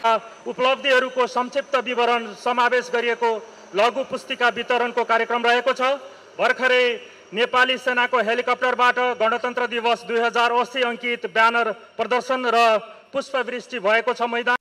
उपलब्धिहरूको संक्षिप्त विवरण समावेश गरिएको लघु पुस्तिका वितरणको कार्यक्रम रहेको छ। भर्खरै नेपाली सेनाको हेलिकप्टरबाट गणतन्त्र दिवस 2080 अङ्कित ब्यानर प्रदर्शन र पुष्पवृष्टि भएको छ। मैदान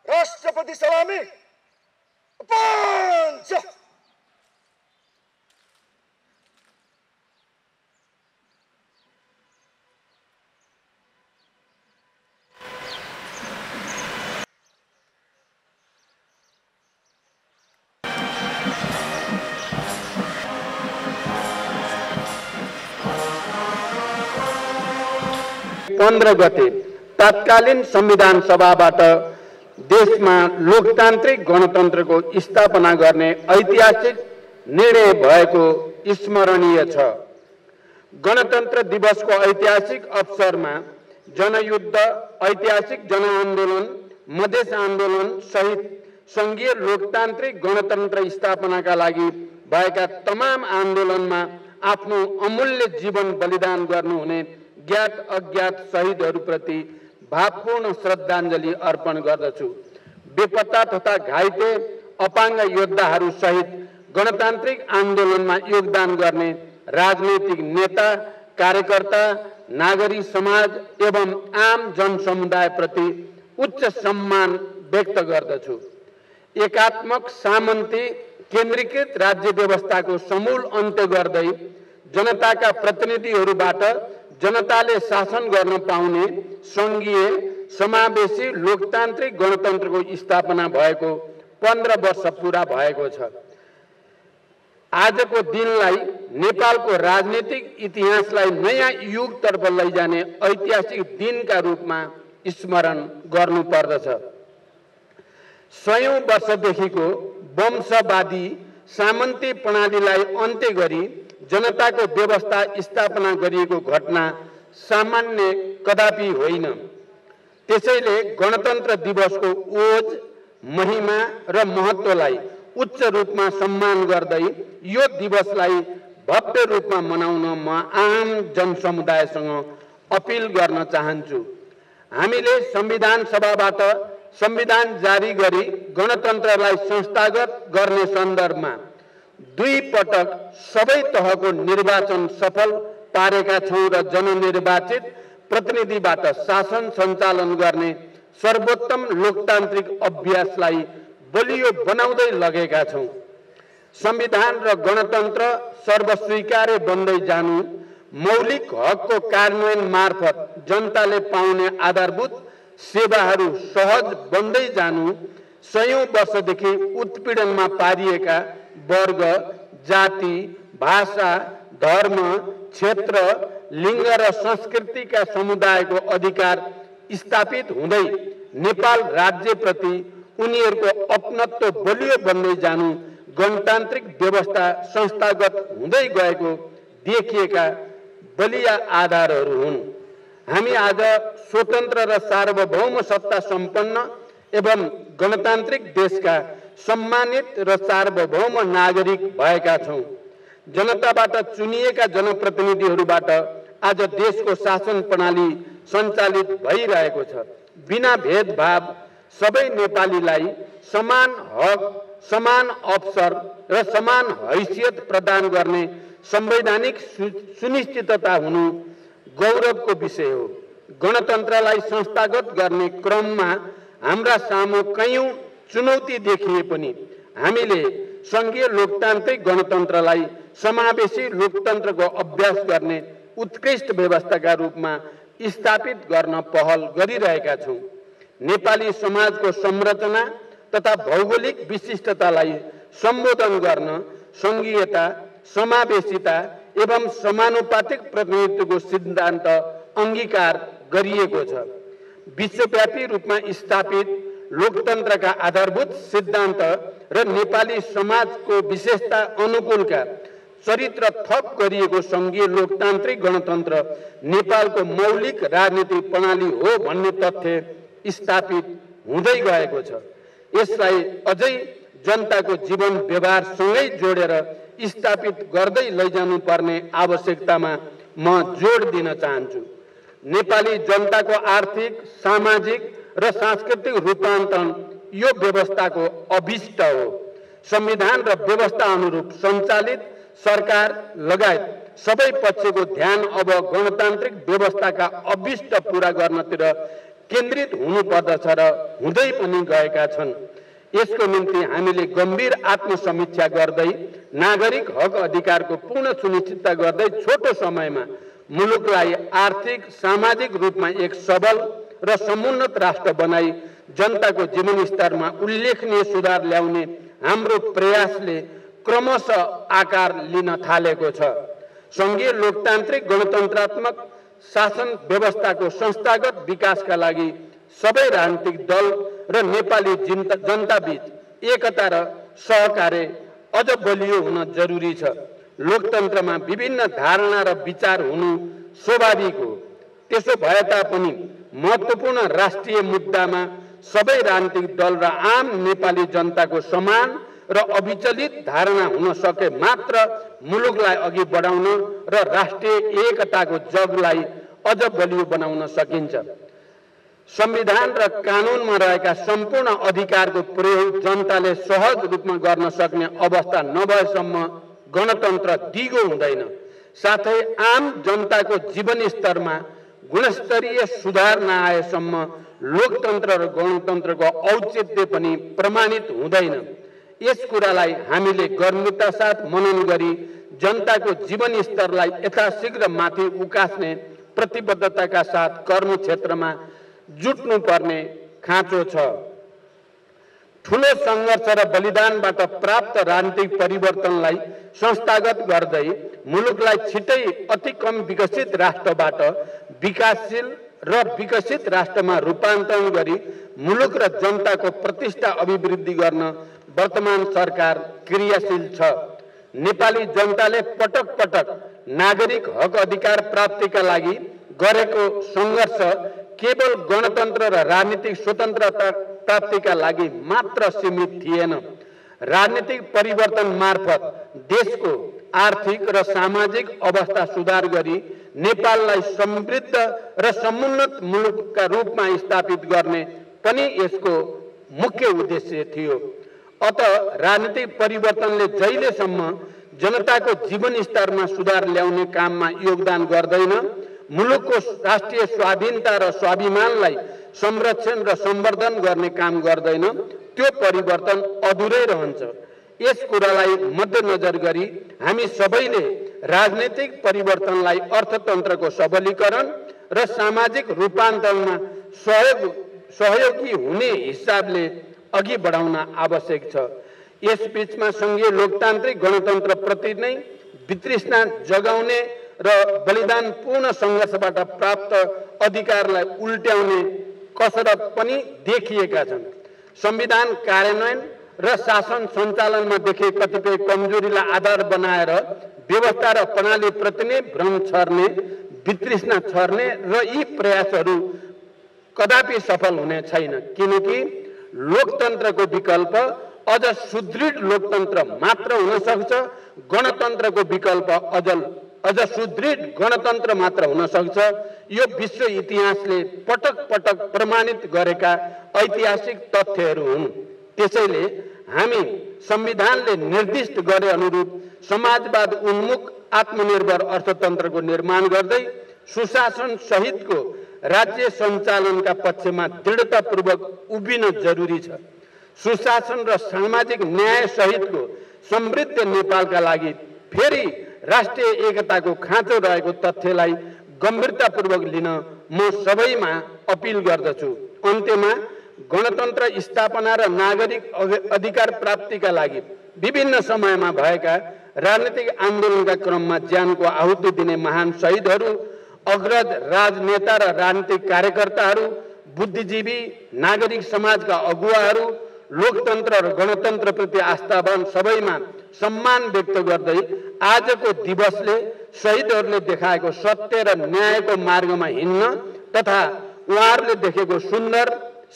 राष्ट्रपति सलामी पंच। पंद्रह गते तत्कालीन संविधान सभाबाट देशमा लोकतान्त्रिक गणतन्त्रको स्थापना गर्ने ऐतिहासिक निर्णय भएको स्मरणीय छ। गणतन्त्र दिवसको ऐतिहासिक अवसरमा जनयुद्ध, ऐतिहासिक जनआन्दोलन, मधेस आन्दोलन सहित संघीय लोकतान्त्रिक गणतन्त्र स्थापनाका लागि भएका तमाम आन्दोलनमा आफ्नो अमूल्य जीवन बलिदान गर्नुहुने ज्ञात अज्ञात शहीदहरूप्रति भावपूर्ण श्रद्धाञ्जली अर्पण गर्दछु। बेपत्ता तथा घाइते अपाङ्ग योद्धाहरू सहित गणतान्त्रिक आन्दोलनमा योगदान गर्ने राजनैतिक नेता, कार्यकर्ता, नागरिक समाज एवं आम जनसमुदाय प्रति उच्च सम्मान व्यक्त गर्दछु। एकात्मक सामन्ती केन्द्रीकृत राज्य व्यवस्थाको समूल अन्त्य गर्दै जनताका प्रतिनिधिहरूबाट जनताले शासन गर्न पाउने संघीय समावेशी लोकतान्त्रिक गणतन्त्रको स्थापना भएको 15 वर्ष पूरा भएको छ। आजको दिनलाई नेपालको राजनीतिक इतिहासलाई नयाँ युगतर्फ लैजाने ऐतिहासिक दिनका रूपमा स्मरण गर्नुपर्दछ। 100औं वर्षदेखिको वंशवादी सामन्ती प्रणालीलाई अन्त्य गरी जनताको व्यवस्था स्थापना गरिएको घटना सामान्य कदापि होइन। त्यसैले गणतन्त्र दिवसको ओज, महिमा र महत्त्वलाई उच्च रूपमा सम्मान गर्दै यो दिवसलाई भव्य रूपमा मनाउन म आम जनसमुदायसँग अपिल गर्न चाहन्छु। हामीले संविधान सभाबाट संविधान जारी गरी गणतन्त्रलाई संस्थागत गर्ने सन्दर्भमा 2 पटक सबै तहको निर्वाचन सफल पारेका छौं र जननिर्वाचित प्रतिनिधिबाट शासन सञ्चालन गर्ने सर्वोत्तम लोकतान्त्रिक अभ्यासलाई बलियो बनाउँदै लगेका छौं। संविधान र गणतन्त्र सर्वस्वीकार्य बन्दै जानु, मौलिक हकको कार्यान्वयन मार्फत जनताले पाउने आधारभूत सेवाहरू सहज बन्दै जानु, 100औं वर्षदेखि उत्पीडनमा पारिएका वर्ग, जाति, भाषा, धर्म, क्षेत्र, लिङ्ग र संस्कृतिका समुदायको अधिकार स्थापित हुँदै नेपाल राज्यप्रति उनीहरूको अपनत्व बलियो बन्दै जानु, गणतान्त्रिक व्यवस्था संस्थागत हुँदै गएको देखिएका बलिया आधारहरू हुन्। हामी आज स्वतन्त्र र सार्वभौम सत्ता सम्पन्न एवं गणतान्त्रिक देशका सम्मानित र सार्वभौम नागरिक भएका छौँ। जनताबाट चुनिएका जनप्रतिनिधिहरूबाट आज देशको शासन प्रणाली सञ्चालित भइरहेको छ। बिना भेदभाव सबै नेपालीलाई समान हक, समान अवसर र समान हैसियत प्रदान गर्ने संवैधानिक सुनिश्चितता हुनु गौरवको विषय हो। गणतन्त्रलाई संस्थागत गर्ने क्रममा हाम्रा सामु कयौं चुनौती देखिए पनि हामीले संघीय लोकतान्त्रिक गणतन्त्रलाई समावेशी लोकतन्त्रको अभ्यास गर्ने उत्कृष्ट व्यवस्थाका रूपमा स्थापित गर्न पहल गरिरहेका छौँ। नेपाली समाजको संरचना तथा भौगोलिक विशिष्टतालाई सम्बोधन गर्न संघीयता, समावेशिता एवं समानुपातिक प्रतिनिधित्वको सिद्धान्त अंगीकार गरिएको छ। विश्वव्यापी रूपमा स्थापित लोकतन्त्रका आधारभूत सिद्धान्त र नेपाली समाजको विशेषता अनुकूलका चरित्र थप गरिएको संघीय लोकतान्त्रिक गणतन्त्र नेपालको मौलिक राजनीतिक प्रणाली हो भन्ने तथ्य स्थापित हुँदै गएको छ। यसलाई अझै जनताको जीवन व्यवहारसँगै जोडेर स्थापित गर्दै लैजानुपर्ने आवश्यकतामा म जोड दिन चाहन्छु। नेपाली जनताको आर्थिक, सामाजिक र सांस्कृतिक रूपान्तरण यो व्यवस्थाको अभिष्ट हो। संविधान र व्यवस्था अनुरूप सञ्चालित सरकार लगायत सबै पक्षको ध्यान अब गणतान्त्रिक व्यवस्थाका अभिष्ट पूरा गर्नतिर केन्द्रित हुनुपर्दछ र हुँदै पनि गएका छन्। यसको निम्ति हामीले गम्भीर आत्मसमीक्षा गर्दै नागरिक हक अधिकारको पूर्ण सुनिश्चितता गर्दै छोटो समयमा मुलुकलाई आर्थिक, सामाजिक रूपमा एक सबल र समुन्नत राष्ट्र बनाई जनताको जीवनस्तरमा उल्लेखनीय सुधार ल्याउने हाम्रो प्रयासले क्रमशः आकार लिन थालेको छ। संघीय लोकतान्त्रिक गणतन्त्रात्मक शासन व्यवस्थाको संस्थागत विकासका लागि सबै राजनीतिक दल र नेपाली जनताबीच एकता र सहकार्य अझ बलियो हुन जरुरी छ। लोकतन्त्रमा विभिन्न धारणा र विचार हुनु स्वाभाविक हो। त्यसो भए तापनि महत्त्वपूर्ण राष्ट्रिय मुद्दामा सबै राजनीतिक दल र आम नेपाली जनताको समान र अविचलित धारणा हुन सके मात्र मुलुकलाई अघि बढाउन र राष्ट्रिय एकताको जगलाई अझ बलियो बनाउन सकिन्छ। संविधान र कानुनमा रहेका सम्पूर्ण अधिकारको प्रयोग जनताले सहज रूपमा गर्न सक्ने अवस्था नभएसम्म गणतन्त्र दिगो हुँदैन। साथै आम जनताको जीवनस्तरमा गुणस्तरीय सुधार नआएसम्म लोकतन्त्र र गणतन्त्रको औचित्य पनि प्रमाणित हुँदैन। यस कुरालाई हामीले गर्मिता साथ मनन गरी जनताको जीवनस्तरलाई यथाशीघ्र माथि उकास्ने प्रतिबद्धताका साथ कर्म क्षेत्रमा जुट्नुपर्ने खाँचो छ। ठूलो संघर्ष र बलिदानबाट प्राप्त राजनीतिक परिवर्तनलाई संस्थागत गर्दै मुलुकलाई छिटै अति कम विकसित राष्ट्रबाट विकासशील र विकसित राष्ट्रमा रूपान्तरण गरी मुलुक र जनताको प्रतिष्ठा अभिवृद्धि गर्न वर्तमान सरकार क्रियाशील छ। नेपाली जनताले पटक पटक नागरिक हक अधिकार प्राप्तिका लागि गरेको संघर्ष केवल गणतन्त्र र राजनीतिक स्वतन्त्रता प्राप्तिका लागि मात्र सीमित थिएन। राजनीतिक परिवर्तन मार्फत देशको आर्थिक र सामाजिक अवस्था सुधार गरी नेपाललाई समृद्ध र समुन्नत मुलुकका रूपमा स्थापित गर्ने पनि यसको मुख्य उद्देश्य थियो। अत राजनीतिक परिवर्तनले जहिलेसम्म जनताको जीवनस्तरमा सुधार ल्याउने काममा योगदान गर्दैन, मुलुकको राष्ट्रिय स्वाधीनता र स्वाभिमानलाई संरक्षण र सम्वर्धन गर्ने काम गर्दैन, त्यो परिवर्तन अधुरै रहन्छ। यस कुरालाई मध्यनजर गरी हामी सबैले राजनीतिक परिवर्तनलाई अर्थतन्त्रको सबलीकरण र सामाजिक रूपान्तरणमा सहयोगी हुने हिसाबले अघि बढाउन आवश्यक छ। यस बीचमा संघीय लोकतान्त्रिक गणतन्त्र प्रति नै वितृष्णा जगाउने र बलिदानपूर्ण संघर्षबाट प्राप्त अधिकारलाई उल्ट्याउने कसरत पनि देखिएका छन्। संविधान कार्यान्वयन र शासन सञ्चालनमा देखे कतिपय कमजोरीलाई आधार बनाएर व्यवस्था र प्रणालीप्रति नै भ्रम छर्ने, वितृष्णा छर्ने र यी प्रयासहरू कदापि सफल हुने छैन, किनकि लोकतन्त्रको विकल्प अझ सुदृढ लोकतन्त्र मात्र हुन सक्छ। गणतन्त्रको विकल्प अझ सुदृढ गणतन्त्र मात्र हुन सक्छ। यो विश्व इतिहासले पटक पटक प्रमाणित गरेका ऐतिहासिक तथ्यहरू हुन्। त्यसैले हामी संविधानले निर्दिष्ट गरे अनुरूप समाजवाद उन्मुख आत्मनिर्भर अर्थतन्त्रको निर्माण गर्दै सुशासन सहितको राज्य सञ्चालनका पक्षमा दृढतापूर्वक उभिन जरुरी छ। सुशासन र सामाजिक न्याय सहितको समृद्ध नेपालका लागि फेरि राष्ट्रिय एकताको खाँचो रहेको तथ्यलाई गम्भीरतापूर्वक लिन म सबैमा अपिल गर्दछु। अन्त्यमा गणतन्त्र स्थापना र नागरिक अधिकार प्राप्तिका लागि विभिन्न समयमा भएका राजनीतिक आन्दोलनका क्रममा ज्यानको आहुति दिने महान शहीदहरू, अग्रज राजनेता र राजनीतिक कार्यकर्ताहरू, बुद्धिजीवी, नागरिक समाजका अगुवाहरू, लोकतन्त्र र गणतन्त्रप्रति आस्थावान सबैमा सम्मान व्यक्त गर्दै आजको दिवसले शहीदहरूले देखाएको सत्य र न्यायको मार्गमा हिँड्न तथा उहाँहरूले देखेको सुन्दर,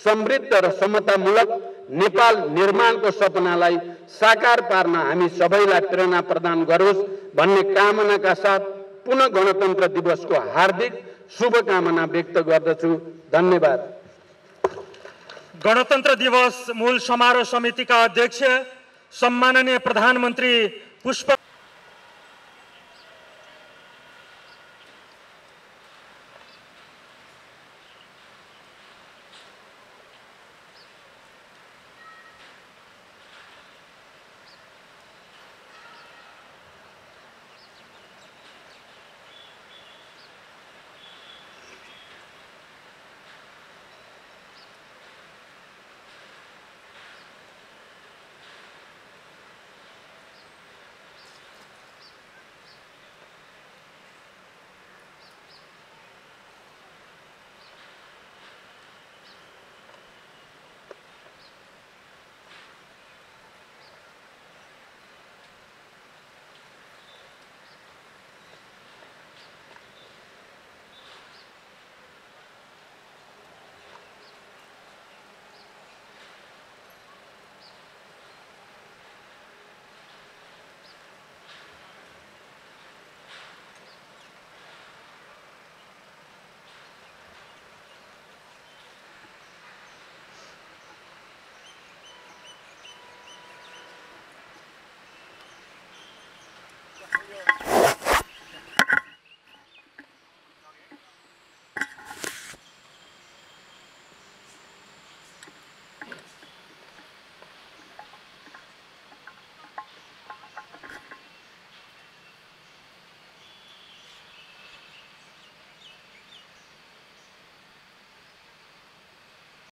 समृद्ध र समतामूलक नेपाल निर्माणको सपनालाई साकार पार्न हामी सबैलाई प्रेरणा प्रदान गरोस् भन्ने कामनाका साथ पुनः गणतन्त्र दिवसको हार्दिक शुभकामना व्यक्त गर्दछु। धन्यवाद। गणतन्त्र दिवस मूल समारोह समितिका अध्यक्ष सम्माननीय प्रधानमन्त्री पुष्प